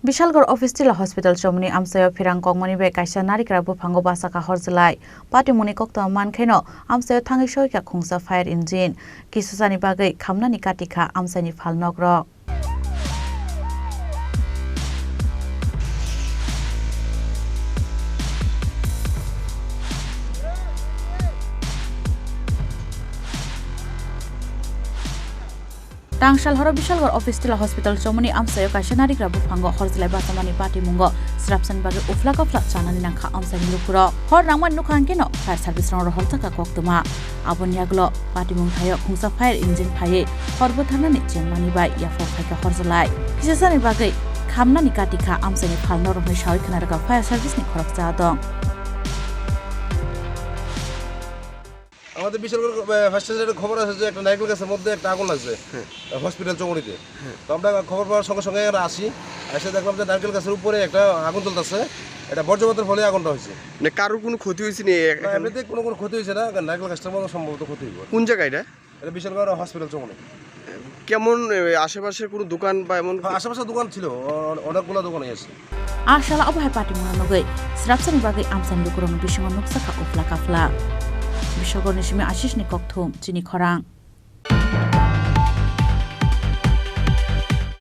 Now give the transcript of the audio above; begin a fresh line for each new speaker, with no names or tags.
Bishalgarh office Tila hospital Chowmuhani amchaio phirang kongmani bai kaisa narikra buphango bachakha Horjwlai patimuni kokta mankheno amchaio thangi soika khungsa fire engine kisasani bagai khamnani katikha amchaini phalnokro Tangsal horo Bishalgarh office Tila hospital Chowmuhani amchaio kaisa narikra buphango Horjwlai batamani patimungo srapsan bagai uflak chanani nangkha amchaini lukuro Khorang man nukhangkeno fire service rong roholtaka koktuma aboni aglo patimung thayo khungsa fire engine phaye horbo thanani chenmani bai yafo phaika Horjwlai kisasani bagai khamnani katikha amchaini phalno rokni sawi khnaraga fire service ni khorokcha dong
আমাদের Bishalgarh first স্টেজের খবর আছে যে একটা নাইকেল গাছের মধ্যে একটা আগুন লাগছে হসপিটাল চৌমুহনিতে। তো আমরা খবর পাওয়ার সঙ্গে সঙ্গে আসি, এসে দেখলাম যে নাইকেল গাছের উপরে একটা আগুন জ্বলতেছে। এটা বর্জ্যপাতের ফলে আগুনটা হয়েছে।
মানে কারোর কোনো ক্ষতি হয়েছে না?
এমনিতে কোনো ক্ষতি হয়েছে না, নাইকেল গাছটার মতো সম্ভবত ক্ষতি হইব।
কোন জায়গায় এটা?
এটা বিশালগড় হসপিটাল চৌমুহনি।
কেমন আশেপাশের কোনো দোকান বা এমন?
আশেপাশে দোকান ছিল, অনেকগুলো দোকানই আছে।
Ashala abahai patimuna nogai srapsan bagai amsan lukurong bisingo nuksaka ufla kafla Bishalgarh nishimi Ashish ni kokthum Chini Khorang